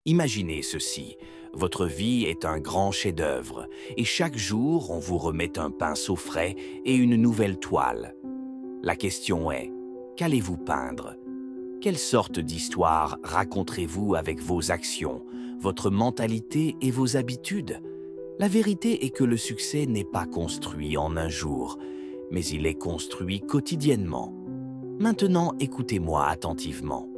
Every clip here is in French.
Imaginez ceci, votre vie est un grand chef-d'œuvre et chaque jour on vous remet un pinceau frais et une nouvelle toile. La question est, qu'allez-vous peindre? Quelle sorte d'histoire raconterez-vous avec vos actions, votre mentalité et vos habitudes? La vérité est que le succès n'est pas construit en un jour, mais il est construit quotidiennement. Maintenant, écoutez-moi attentivement.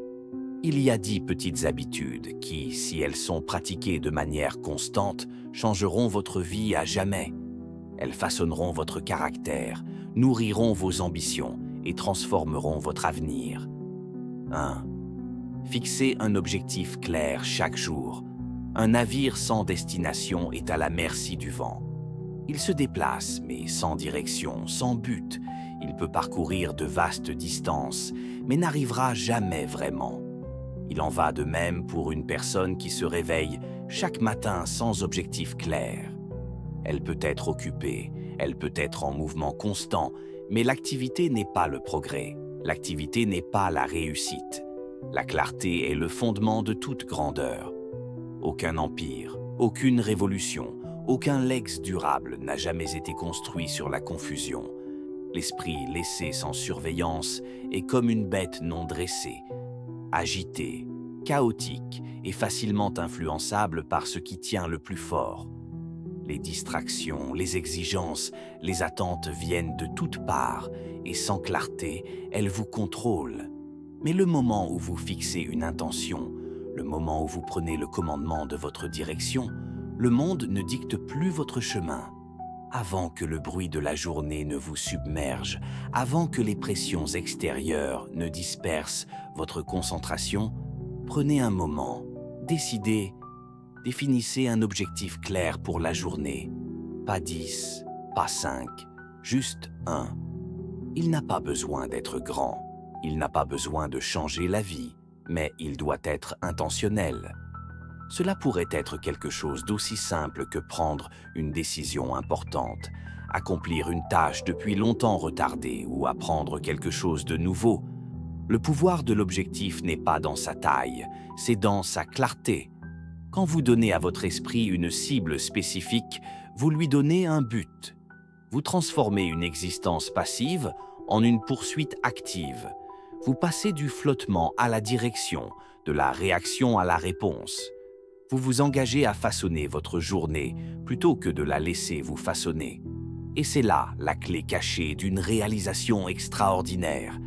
Il y a 10 petites habitudes qui, si elles sont pratiquées de manière constante, changeront votre vie à jamais. Elles façonneront votre caractère, nourriront vos ambitions et transformeront votre avenir. 1. Fixez un objectif clair chaque jour. Un navire sans destination est à la merci du vent. Il se déplace, mais sans direction, sans but. Il peut parcourir de vastes distances, mais n'arrivera jamais vraiment. Il en va de même pour une personne qui se réveille chaque matin sans objectif clair. Elle peut être occupée, elle peut être en mouvement constant, mais l'activité n'est pas le progrès, l'activité n'est pas la réussite. La clarté est le fondement de toute grandeur. Aucun empire, aucune révolution, aucun legs durable n'a jamais été construit sur la confusion. L'esprit laissé sans surveillance est comme une bête non dressée, agité, chaotique et facilement influençable par ce qui tient le plus fort. Les distractions, les exigences, les attentes viennent de toutes parts et sans clarté, elles vous contrôlent. Mais le moment où vous fixez une intention, le moment où vous prenez le commandement de votre direction, le monde ne dicte plus votre chemin. Avant que le bruit de la journée ne vous submerge, avant que les pressions extérieures ne dispersent votre concentration, prenez un moment, décidez, définissez un objectif clair pour la journée. Pas 10, pas 5, juste 1. Il n'a pas besoin d'être grand, il n'a pas besoin de changer la vie, mais il doit être intentionnel. Cela pourrait être quelque chose d'aussi simple que prendre une décision importante, accomplir une tâche depuis longtemps retardée ou apprendre quelque chose de nouveau. Le pouvoir de l'objectif n'est pas dans sa taille, c'est dans sa clarté. Quand vous donnez à votre esprit une cible spécifique, vous lui donnez un but. Vous transformez une existence passive en une poursuite active. Vous passez du flottement à la direction, de la réaction à la réponse. Vous vous engagez à façonner votre journée plutôt que de la laisser vous façonner. Et c'est là la clé cachée d'une réalisation extraordinaire.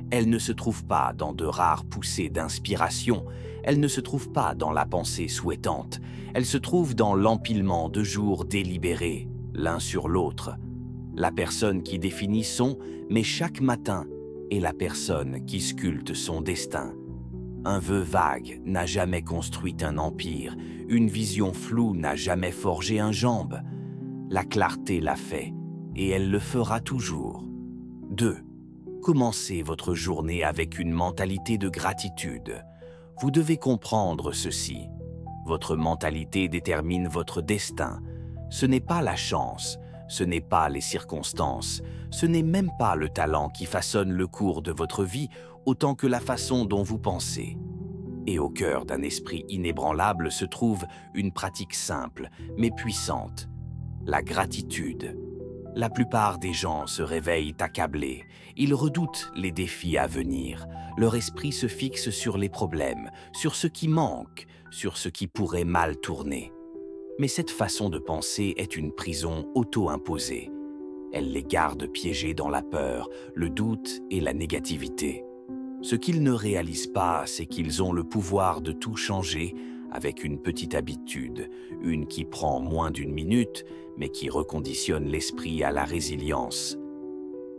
Elle ne se trouve pas dans de rares poussées d'inspiration, elle ne se trouve pas dans la pensée souhaitante, elle se trouve dans l'empilement de jours délibérés, l'un sur l'autre. La personne qui définit son, mais chaque matin, est la personne qui sculpte son destin. Un vœu vague n'a jamais construit un empire, une vision floue n'a jamais forgé un jambe. La clarté l'a fait, et elle le fera toujours. 2. Commencez votre journée avec une mentalité de gratitude. Vous devez comprendre ceci. Votre mentalité détermine votre destin. Ce n'est pas la chance, ce n'est pas les circonstances, ce n'est même pas le talent qui façonne le cours de votre vie autant que la façon dont vous pensez. Et au cœur d'un esprit inébranlable se trouve une pratique simple, mais puissante, la gratitude. La plupart des gens se réveillent accablés, ils redoutent les défis à venir, leur esprit se fixe sur les problèmes, sur ce qui manque, sur ce qui pourrait mal tourner. Mais cette façon de penser est une prison auto-imposée. Elle les garde piégés dans la peur, le doute et la négativité. Ce qu'ils ne réalisent pas, c'est qu'ils ont le pouvoir de tout changer avec une petite habitude, une qui prend moins d'une minute, mais qui reconditionne l'esprit à la résilience.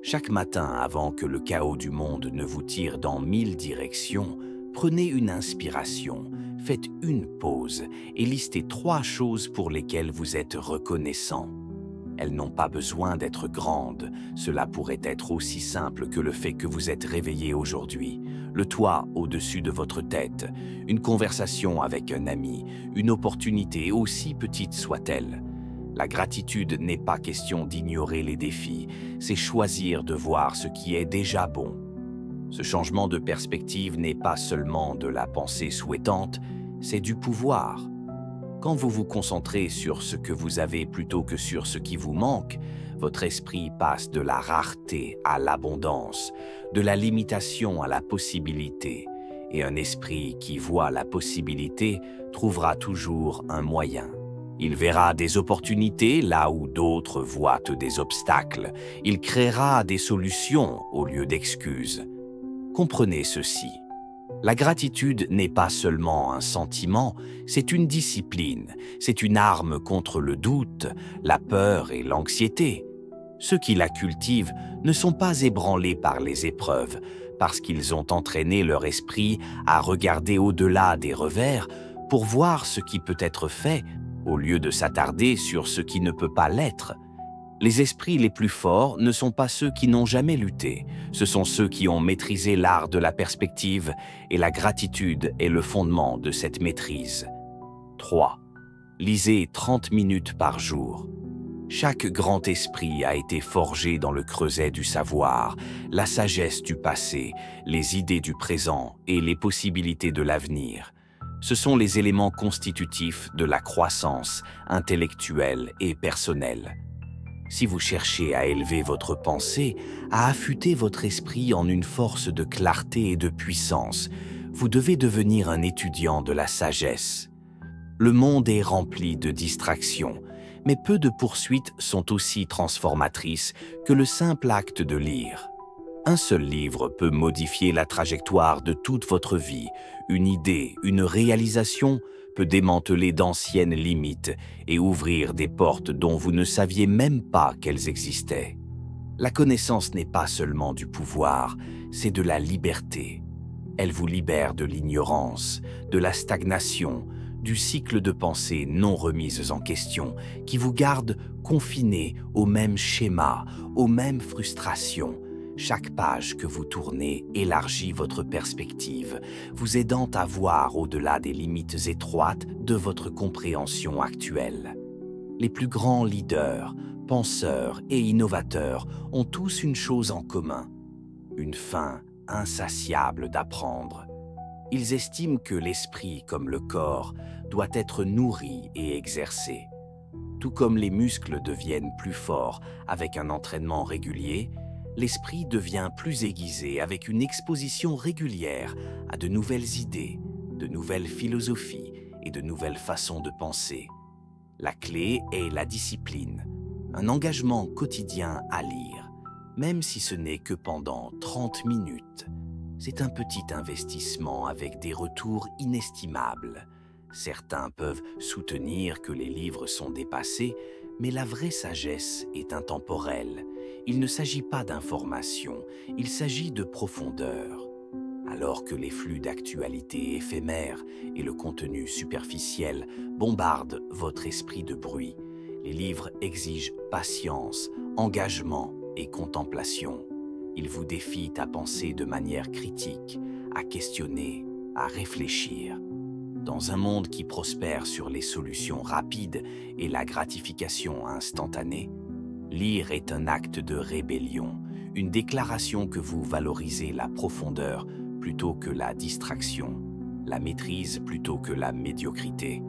Chaque matin, avant que le chaos du monde ne vous tire dans 1000 directions, prenez une inspiration, faites une pause et listez 3 choses pour lesquelles vous êtes reconnaissant. Elles n'ont pas besoin d'être grandes, cela pourrait être aussi simple que le fait que vous êtes réveillé aujourd'hui, le toit au-dessus de votre tête, une conversation avec un ami, une opportunité aussi petite soit-elle. La gratitude n'est pas question d'ignorer les défis, c'est choisir de voir ce qui est déjà bon. Ce changement de perspective n'est pas seulement de la pensée souhaitante, c'est du pouvoir. Quand vous vous concentrez sur ce que vous avez plutôt que sur ce qui vous manque, votre esprit passe de la rareté à l'abondance, de la limitation à la possibilité. Et un esprit qui voit la possibilité trouvera toujours un moyen. Il verra des opportunités là où d'autres voient des obstacles. Il créera des solutions au lieu d'excuses. Comprenez ceci. La gratitude n'est pas seulement un sentiment, c'est une discipline, c'est une arme contre le doute, la peur et l'anxiété. Ceux qui la cultivent ne sont pas ébranlés par les épreuves, parce qu'ils ont entraîné leur esprit à regarder au-delà des revers pour voir ce qui peut être fait, au lieu de s'attarder sur ce qui ne peut pas l'être. Les esprits les plus forts ne sont pas ceux qui n'ont jamais lutté, ce sont ceux qui ont maîtrisé l'art de la perspective, et la gratitude est le fondement de cette maîtrise. 3. Lisez 30 minutes par jour. Chaque grand esprit a été forgé dans le creuset du savoir, la sagesse du passé, les idées du présent et les possibilités de l'avenir. Ce sont les éléments constitutifs de la croissance intellectuelle et personnelle. Si vous cherchez à élever votre pensée, à affûter votre esprit en une force de clarté et de puissance, vous devez devenir un étudiant de la sagesse. Le monde est rempli de distractions, mais peu de poursuites sont aussi transformatrices que le simple acte de lire. Un seul livre peut modifier la trajectoire de toute votre vie. Une idée, une réalisation peut démanteler d'anciennes limites et ouvrir des portes dont vous ne saviez même pas qu'elles existaient. La connaissance n'est pas seulement du pouvoir, c'est de la liberté. Elle vous libère de l'ignorance, de la stagnation, du cycle de pensées non remises en question qui vous garde confiné au même schéma, aux mêmes frustrations. Chaque page que vous tournez élargit votre perspective, vous aidant à voir au-delà des limites étroites de votre compréhension actuelle. Les plus grands leaders, penseurs et innovateurs ont tous une chose en commun, une faim insatiable d'apprendre. Ils estiment que l'esprit, comme le corps, doit être nourri et exercé. Tout comme les muscles deviennent plus forts avec un entraînement régulier, l'esprit devient plus aiguisé avec une exposition régulière à de nouvelles idées, de nouvelles philosophies et de nouvelles façons de penser. La clé est la discipline, un engagement quotidien à lire, même si ce n'est que pendant 30 minutes. C'est un petit investissement avec des retours inestimables. Certains peuvent soutenir que les livres sont dépassés, mais la vraie sagesse est intemporelle. Il ne s'agit pas d'information, il s'agit de profondeur. Alors que les flux d'actualité éphémères et le contenu superficiel bombardent votre esprit de bruit, les livres exigent patience, engagement et contemplation. Ils vous défient à penser de manière critique, à questionner, à réfléchir. Dans un monde qui prospère sur les solutions rapides et la gratification instantanée, lire est un acte de rébellion, une déclaration que vous valorisez la profondeur plutôt que la distraction, la maîtrise plutôt que la médiocrité.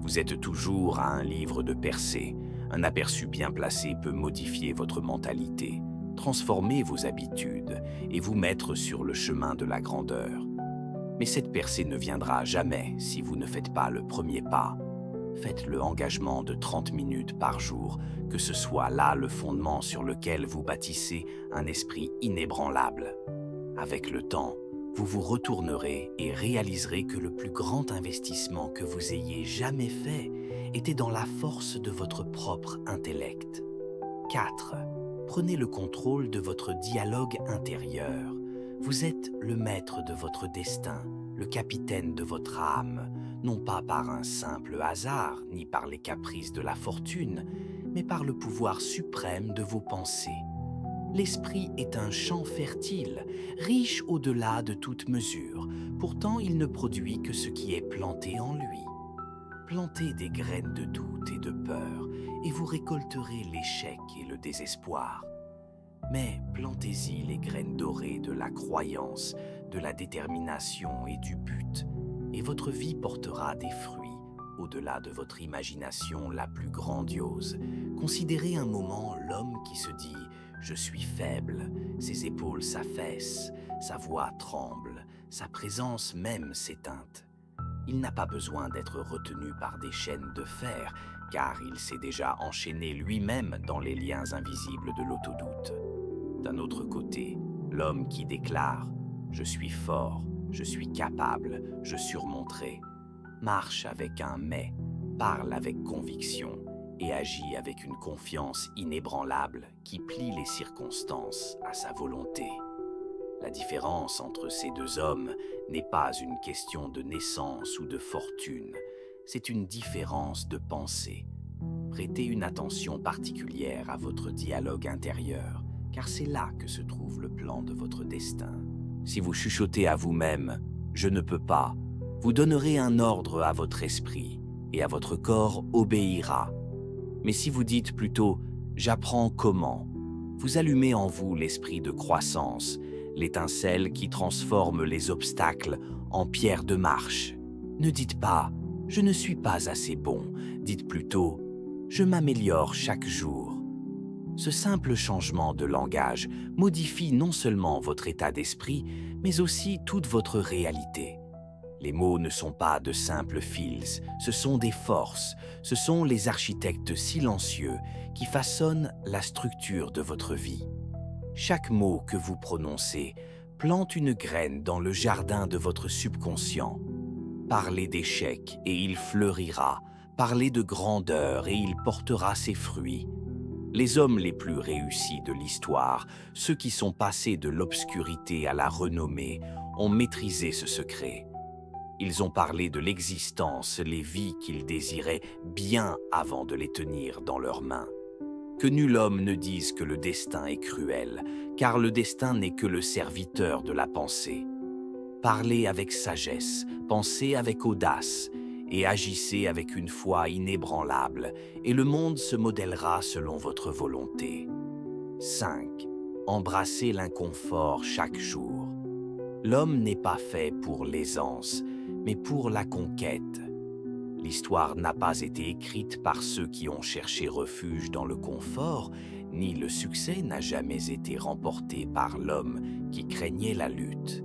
Vous êtes toujours à un livre de percée. Un aperçu bien placé peut modifier votre mentalité, transformer vos habitudes et vous mettre sur le chemin de la grandeur. Mais cette percée ne viendra jamais si vous ne faites pas le premier pas. Faites le engagement de 30 minutes par jour, que ce soit là le fondement sur lequel vous bâtissez un esprit inébranlable. Avec le temps, vous vous retournerez et réaliserez que le plus grand investissement que vous ayez jamais fait était dans la force de votre propre intellect. 4. Prenez le contrôle de votre dialogue intérieur. Vous êtes le maître de votre destin, le capitaine de votre âme, non pas par un simple hasard, ni par les caprices de la fortune, mais par le pouvoir suprême de vos pensées. L'esprit est un champ fertile, riche au-delà de toute mesure. Pourtant, il ne produit que ce qui est planté en lui. Plantez des graines de doute et de peur, et vous récolterez l'échec et le désespoir. Mais plantez-y les graines dorées de la croyance, de la détermination et du but, et et votre vie portera des fruits au-delà de votre imagination la plus grandiose. Considérez un moment l'homme qui se dit « Je suis faible », ses épaules s'affaissent, sa voix tremble, sa présence même s'éteinte. Il n'a pas besoin d'être retenu par des chaînes de fer, car il s'est déjà enchaîné lui-même dans les liens invisibles de l'autodoute. D'un autre côté, l'homme qui déclare « Je suis fort, je suis capable, je surmonterai », marche avec un « mais », parle avec conviction et agit avec une confiance inébranlable qui plie les circonstances à sa volonté. La différence entre ces deux hommes n'est pas une question de naissance ou de fortune, c'est une différence de pensée. Prêtez une attention particulière à votre dialogue intérieur, car c'est là que se trouve le plan de votre destin. Si vous chuchotez à vous-même « Je ne peux pas », vous donnerez un ordre à votre esprit et à votre corps obéira. Mais si vous dites plutôt « J'apprends comment », vous allumez en vous l'esprit de croissance, l'étincelle qui transforme les obstacles en pierres de marche. Ne dites pas « Je ne suis pas assez bon », dites plutôt « Je m'améliore chaque jour ». Ce simple changement de langage modifie non seulement votre état d'esprit, mais aussi toute votre réalité. Les mots ne sont pas de simples fils, ce sont des forces, ce sont les architectes silencieux qui façonnent la structure de votre vie. Chaque mot que vous prononcez plante une graine dans le jardin de votre subconscient. Parlez d'échec et il fleurira, parlez de grandeur et il portera ses fruits. Les hommes les plus réussis de l'histoire, ceux qui sont passés de l'obscurité à la renommée, ont maîtrisé ce secret. Ils ont parlé de l'existence, les vies qu'ils désiraient bien avant de les tenir dans leurs mains. Que nul homme ne dise que le destin est cruel, car le destin n'est que le serviteur de la pensée. Parlez avec sagesse, pensez avec audace, et agissez avec une foi inébranlable, et le monde se modèlera selon votre volonté. 5. Embrassez l'inconfort chaque jour. L'homme n'est pas fait pour l'aisance, mais pour la conquête. L'histoire n'a pas été écrite par ceux qui ont cherché refuge dans le confort, ni le succès n'a jamais été remporté par l'homme qui craignait la lutte.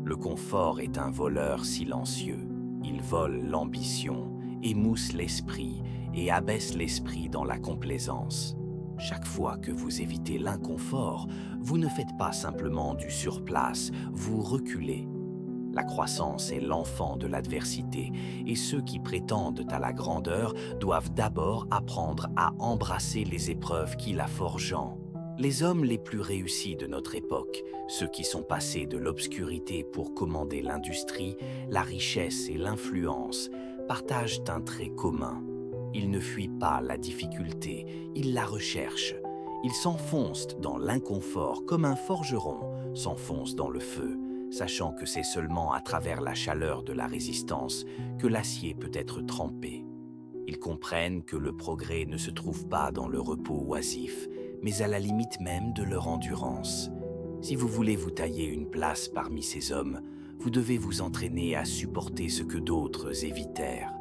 Le confort est un voleur silencieux. Il vole l'ambition, émousse l'esprit et abaisse l'esprit dans la complaisance. Chaque fois que vous évitez l'inconfort, vous ne faites pas simplement du surplace, vous reculez. La croissance est l'enfant de l'adversité et ceux qui prétendent à la grandeur doivent d'abord apprendre à embrasser les épreuves qui la forgent. Les hommes les plus réussis de notre époque, ceux qui sont passés de l'obscurité pour commander l'industrie, la richesse et l'influence, partagent un trait commun. Ils ne fuient pas la difficulté, ils la recherchent. Ils s'enfoncent dans l'inconfort comme un forgeron s'enfonce dans le feu, sachant que c'est seulement à travers la chaleur de la résistance que l'acier peut être trempé. Ils comprennent que le progrès ne se trouve pas dans le repos oisif, mais à la limite même de leur endurance. Si vous voulez vous tailler une place parmi ces hommes, vous devez vous entraîner à supporter ce que d'autres évitèrent.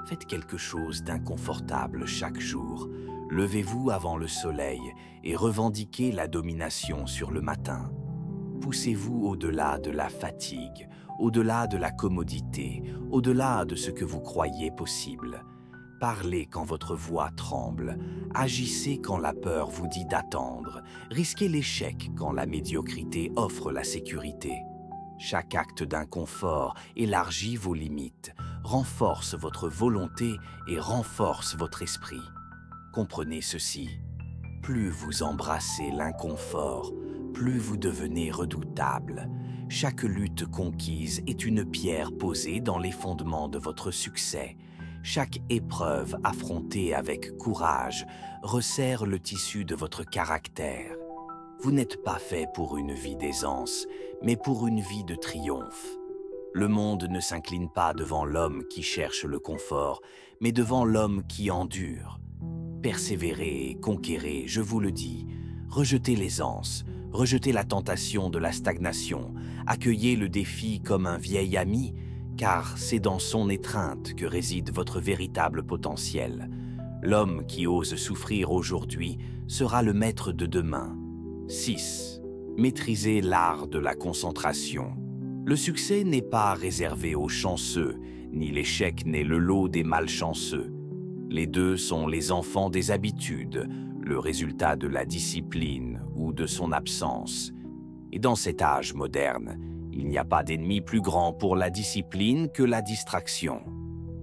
Faites quelque chose d'inconfortable chaque jour. Levez-vous avant le soleil et revendiquez la domination sur le matin. Poussez-vous au-delà de la fatigue, au-delà de la commodité, au-delà de ce que vous croyez possible. Parlez quand votre voix tremble, agissez quand la peur vous dit d'attendre, risquez l'échec quand la médiocrité offre la sécurité. Chaque acte d'inconfort élargit vos limites, renforce votre volonté et renforce votre esprit. Comprenez ceci, plus vous embrassez l'inconfort, plus vous devenez redoutable. Chaque lutte conquise est une pierre posée dans les fondements de votre succès. Chaque épreuve affrontée avec courage resserre le tissu de votre caractère. Vous n'êtes pas fait pour une vie d'aisance, mais pour une vie de triomphe. Le monde ne s'incline pas devant l'homme qui cherche le confort, mais devant l'homme qui endure. Persévérez et conquérez, je vous le dis. Rejetez l'aisance, rejetez la tentation de la stagnation, accueillez le défi comme un vieil ami, car c'est dans son étreinte que réside votre véritable potentiel. L'homme qui ose souffrir aujourd'hui sera le maître de demain. 6. Maîtrisez l'art de la concentration. Le succès n'est pas réservé aux chanceux, ni l'échec n'est le lot des malchanceux. Les deux sont les enfants des habitudes, le résultat de la discipline ou de son absence. Et dans cet âge moderne, il n'y a pas d'ennemi plus grand pour la discipline que la distraction.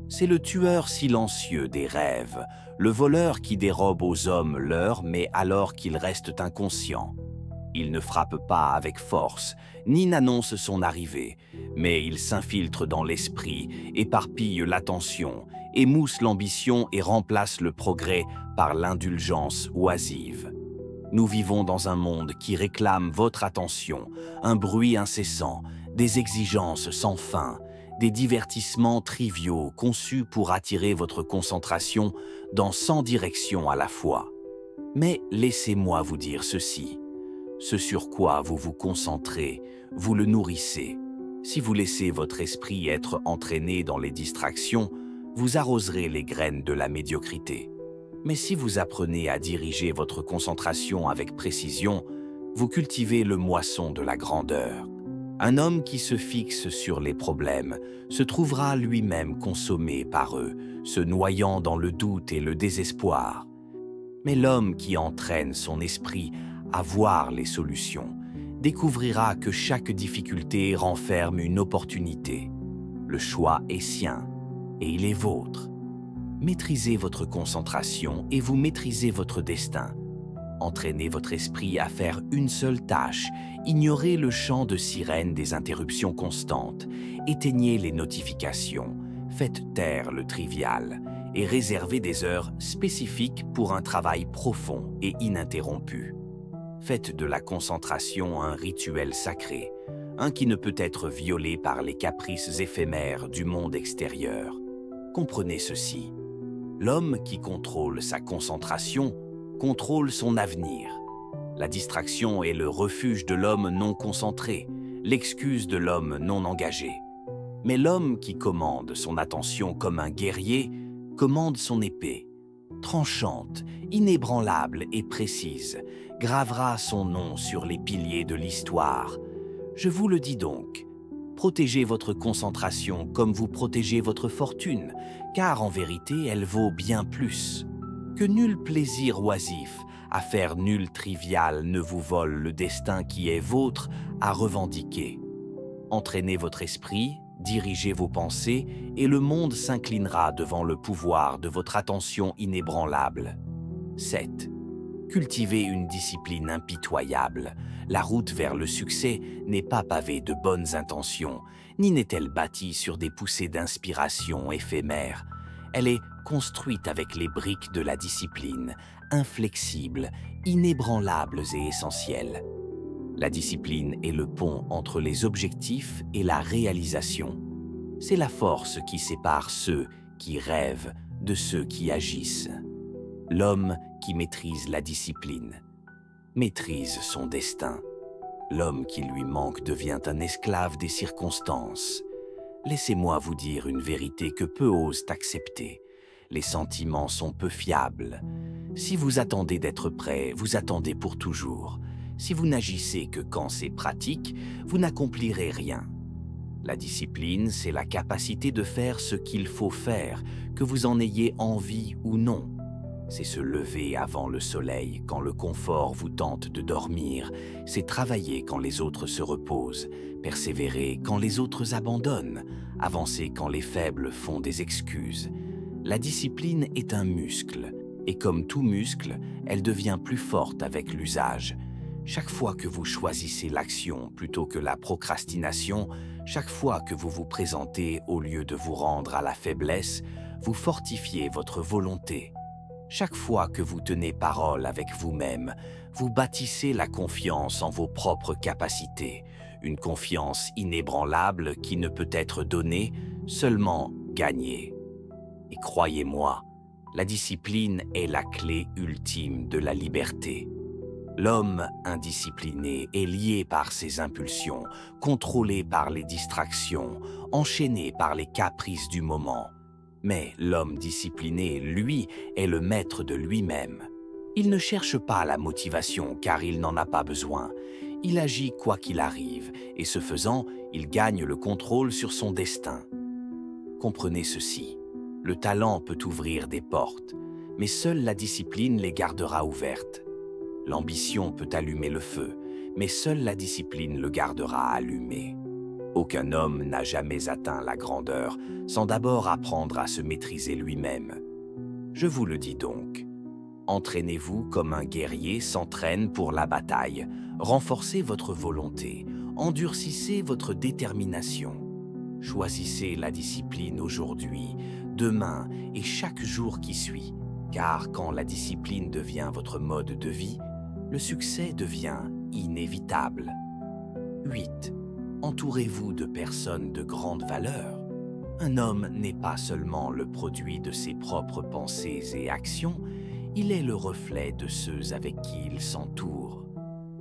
C'est le tueur silencieux des rêves, le voleur qui dérobe aux hommes l'heure, mais alors qu'ils restent inconscients. Il ne frappe pas avec force, ni n'annonce son arrivée, mais il s'infiltre dans l'esprit, éparpille l'attention, émousse l'ambition et remplace le progrès par l'indulgence oisive. Nous vivons dans un monde qui réclame votre attention, un bruit incessant, des exigences sans fin, des divertissements triviaux conçus pour attirer votre concentration dans 100 directions à la fois. Mais laissez-moi vous dire ceci. Ce sur quoi vous vous concentrez, vous le nourrissez. Si vous laissez votre esprit être entraîné dans les distractions, vous arroserez les graines de la médiocrité. Mais si vous apprenez à diriger votre concentration avec précision, vous cultivez le moisson de la grandeur. Un homme qui se fixe sur les problèmes se trouvera lui-même consommé par eux, se noyant dans le doute et le désespoir. Mais l'homme qui entraîne son esprit à voir les solutions découvrira que chaque difficulté renferme une opportunité. Le choix est sien et il est vôtre. Maîtrisez votre concentration et vous maîtrisez votre destin. Entraînez votre esprit à faire une seule tâche, ignorez le chant de sirène des interruptions constantes, éteignez les notifications, faites taire le trivial et réservez des heures spécifiques pour un travail profond et ininterrompu. Faites de la concentration un rituel sacré, un qui ne peut être violé par les caprices éphémères du monde extérieur. Comprenez ceci. L'homme qui contrôle sa concentration contrôle son avenir. La distraction est le refuge de l'homme non concentré, l'excuse de l'homme non engagé. Mais l'homme qui commande son attention comme un guerrier commande son épée. Tranchante, inébranlable et précise, gravera son nom sur les piliers de l'histoire. Je vous le dis donc, protégez votre concentration comme vous protégez votre fortune, car en vérité elle vaut bien plus. Que nul plaisir oisif à faire nul trivial ne vous vole le destin qui est vôtre à revendiquer. Entraînez votre esprit, dirigez vos pensées et le monde s'inclinera devant le pouvoir de votre attention inébranlable. 7. Cultivez une discipline impitoyable. La route vers le succès n'est pas pavée de bonnes intentions, ni n'est-elle bâtie sur des poussées d'inspiration éphémères. Elle est construite avec les briques de la discipline, inflexibles, inébranlables et essentielles. La discipline est le pont entre les objectifs et la réalisation. C'est la force qui sépare ceux qui rêvent de ceux qui agissent. L'homme qui maîtrise la discipline maîtrise son destin. L'homme qui lui manque devient un esclave des circonstances. Laissez-moi vous dire une vérité que peu osent accepter. Les sentiments sont peu fiables. Si vous attendez d'être prêt, vous attendez pour toujours. Si vous n'agissez que quand c'est pratique, vous n'accomplirez rien. La discipline, c'est la capacité de faire ce qu'il faut faire, que vous en ayez envie ou non. C'est se lever avant le soleil quand le confort vous tente de dormir. C'est travailler quand les autres se reposent, persévérer quand les autres abandonnent, avancer quand les faibles font des excuses. La discipline est un muscle, et comme tout muscle, elle devient plus forte avec l'usage. Chaque fois que vous choisissez l'action plutôt que la procrastination, chaque fois que vous vous présentez au lieu de vous rendre à la faiblesse, vous fortifiez votre volonté. Chaque fois que vous tenez parole avec vous-même, vous bâtissez la confiance en vos propres capacités, une confiance inébranlable qui ne peut être donnée, seulement gagnée. Et croyez-moi, la discipline est la clé ultime de la liberté. L'homme indiscipliné est lié par ses impulsions, contrôlé par les distractions, enchaîné par les caprices du moment. Mais l'homme discipliné, lui, est le maître de lui-même. Il ne cherche pas la motivation car il n'en a pas besoin. Il agit quoi qu'il arrive et ce faisant, il gagne le contrôle sur son destin. Comprenez ceci, le talent peut ouvrir des portes, mais seule la discipline les gardera ouvertes. L'ambition peut allumer le feu, mais seule la discipline le gardera allumé. Aucun homme n'a jamais atteint la grandeur sans d'abord apprendre à se maîtriser lui-même. Je vous le dis donc, entraînez-vous comme un guerrier s'entraîne pour la bataille, renforcez votre volonté, endurcissez votre détermination. Choisissez la discipline aujourd'hui, demain et chaque jour qui suit, car quand la discipline devient votre mode de vie, le succès devient inévitable. 8. Entourez-vous de personnes de grande valeur. Un homme n'est pas seulement le produit de ses propres pensées et actions, il est le reflet de ceux avec qui il s'entoure.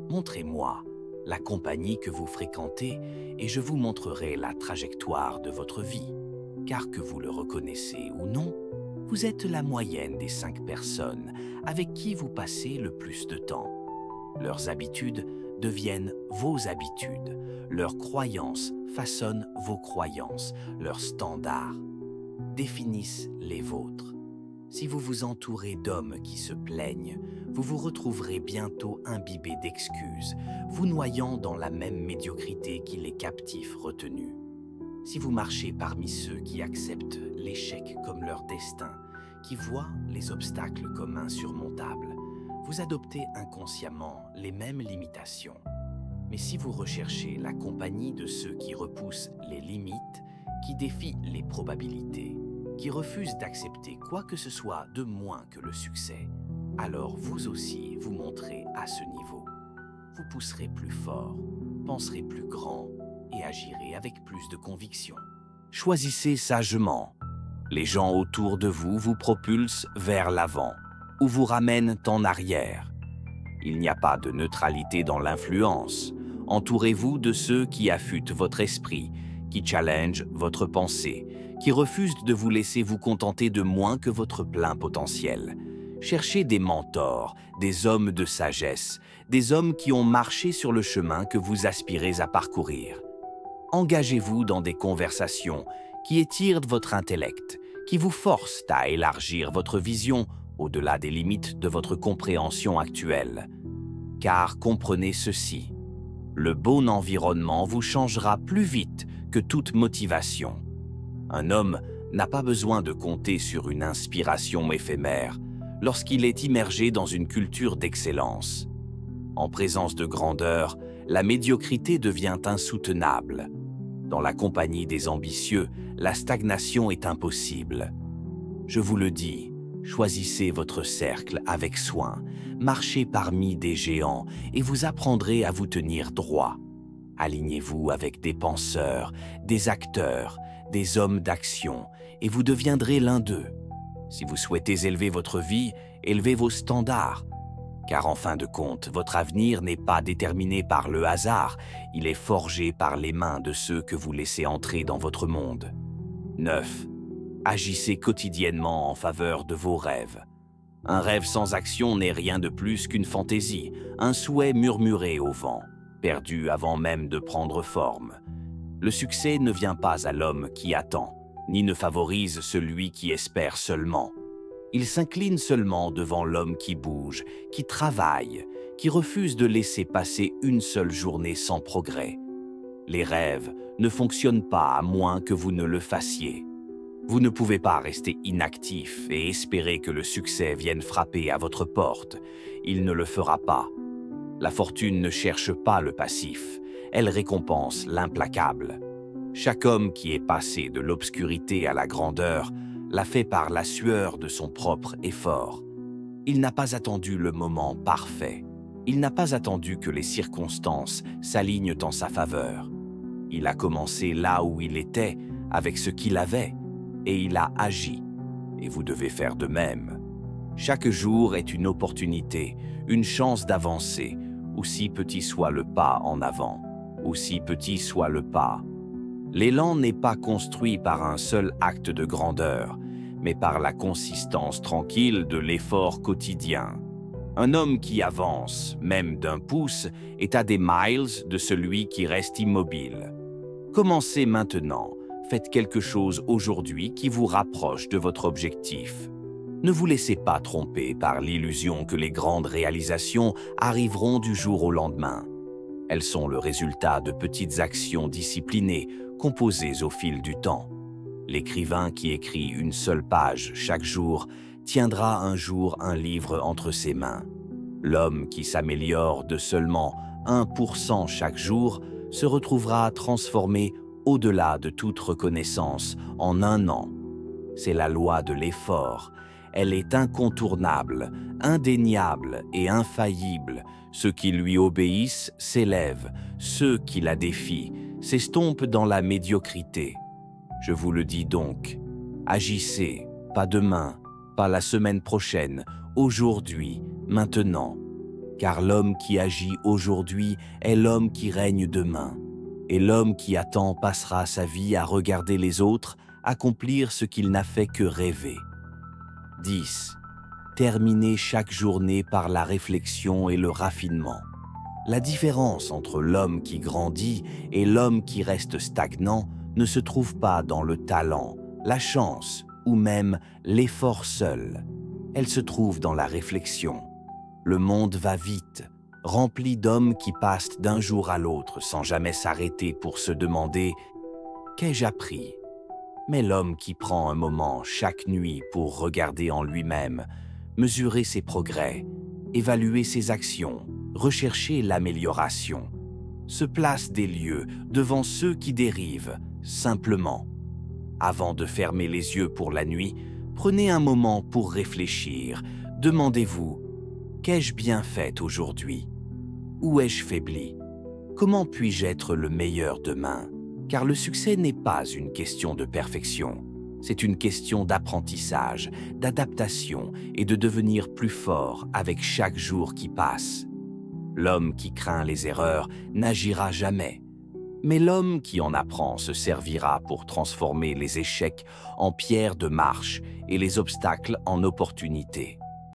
Montrez-moi la compagnie que vous fréquentez et je vous montrerai la trajectoire de votre vie, car que vous le reconnaissez ou non, vous êtes la moyenne des 5 personnes avec qui vous passez le plus de temps. Leurs habitudes deviennent vos habitudes, leurs croyances façonnent vos croyances, leurs standards définissent les vôtres. Si vous vous entourez d'hommes qui se plaignent, vous vous retrouverez bientôt imbibé d'excuses, vous noyant dans la même médiocrité qui les captifs retenus. Si vous marchez parmi ceux qui acceptent l'échec comme leur destin, qui voient les obstacles comme insurmontables, vous adoptez inconsciemment les mêmes limitations. Mais si vous recherchez la compagnie de ceux qui repoussent les limites, qui défient les probabilités, qui refusent d'accepter quoi que ce soit de moins que le succès, alors vous aussi vous montrez à ce niveau. Vous pousserez plus fort, penserez plus grand et agirez avec plus de conviction. Choisissez sagement. Les gens autour de vous vous propulsent vers l'avant ou vous ramènent en arrière. Il n'y a pas de neutralité dans l'influence. Entourez-vous de ceux qui affûtent votre esprit, qui challengent votre pensée, qui refusent de vous laisser vous contenter de moins que votre plein potentiel. Cherchez des mentors, des hommes de sagesse, des hommes qui ont marché sur le chemin que vous aspirez à parcourir. Engagez-vous dans des conversations qui étirent votre intellect, qui vous forcent à élargir votre vision au-delà des limites de votre compréhension actuelle. Car comprenez ceci, le bon environnement vous changera plus vite que toute motivation. Un homme n'a pas besoin de compter sur une inspiration éphémère lorsqu'il est immergé dans une culture d'excellence. En présence de grandeur, la médiocrité devient insoutenable. Dans la compagnie des ambitieux, la stagnation est impossible. Je vous le dis, choisissez votre cercle avec soin, marchez parmi des géants et vous apprendrez à vous tenir droit. Alignez-vous avec des penseurs, des acteurs, des hommes d'action et vous deviendrez l'un d'eux. Si vous souhaitez élever votre vie, élevez vos standards. Car en fin de compte, votre avenir n'est pas déterminé par le hasard, il est forgé par les mains de ceux que vous laissez entrer dans votre monde. 9. Agissez quotidiennement en faveur de vos rêves. Un rêve sans action n'est rien de plus qu'une fantaisie, un souhait murmuré au vent, perdu avant même de prendre forme. Le succès ne vient pas à l'homme qui attend, ni ne favorise celui qui espère seulement. Il s'incline seulement devant l'homme qui bouge, qui travaille, qui refuse de laisser passer une seule journée sans progrès. Les rêves ne fonctionnent pas à moins que vous ne le fassiez. Vous ne pouvez pas rester inactif et espérer que le succès vienne frapper à votre porte. Il ne le fera pas. La fortune ne cherche pas le passif, elle récompense l'implacable. Chaque homme qui est passé de l'obscurité à la grandeur l'a fait par la sueur de son propre effort. Il n'a pas attendu le moment parfait. Il n'a pas attendu que les circonstances s'alignent en sa faveur. Il a commencé là où il était, avec ce qu'il avait, et il a agi. Et vous devez faire de même. Chaque jour est une opportunité, une chance d'avancer, aussi petit soit le pas en avant, aussi petit soit le pas. L'élan n'est pas construit par un seul acte de grandeur, mais par la consistance tranquille de l'effort quotidien. Un homme qui avance, même d'un pouce, est à des miles de celui qui reste immobile. Commencez maintenant, faites quelque chose aujourd'hui qui vous rapproche de votre objectif. Ne vous laissez pas tromper par l'illusion que les grandes réalisations arriveront du jour au lendemain. Elles sont le résultat de petites actions disciplinées, composées au fil du temps. L'écrivain qui écrit une seule page chaque jour tiendra un jour un livre entre ses mains. L'homme qui s'améliore de seulement 1% chaque jour se retrouvera transformé au-delà de toute reconnaissance en un an. C'est la loi de l'effort. Elle est incontournable, indéniable et infaillible. Ceux qui lui obéissent s'élèvent, ceux qui la défient s'estompent dans la médiocrité. Je vous le dis donc, agissez, pas demain, pas la semaine prochaine, aujourd'hui, maintenant. Car l'homme qui agit aujourd'hui est l'homme qui règne demain. Et l'homme qui attend passera sa vie à regarder les autres accomplir ce qu'il n'a fait que rêver. 10. Terminez chaque journée par la réflexion et le raffinement. La différence entre l'homme qui grandit et l'homme qui reste stagnant ne se trouve pas dans le talent, la chance ou même l'effort seul. Elle se trouve dans la réflexion. Le monde va vite, rempli d'hommes qui passent d'un jour à l'autre sans jamais s'arrêter pour se demander « Qu'ai-je appris ?» Mais l'homme qui prend un moment chaque nuit pour regarder en lui-même, mesurer ses progrès, évaluer ses actions, rechercher l'amélioration, se place des lieux devant ceux qui dérivent, simplement. Avant de fermer les yeux pour la nuit, prenez un moment pour réfléchir. Demandez-vous, qu'ai-je bien fait aujourd'hui? Où ai-je faibli? Comment puis-je être le meilleur demain? Car le succès n'est pas une question de perfection. C'est une question d'apprentissage, d'adaptation et de devenir plus fort avec chaque jour qui passe. L'homme qui craint les erreurs n'agira jamais. Mais l'homme qui en apprend se servira pour transformer les échecs en pierres de marche et les obstacles en opportunités.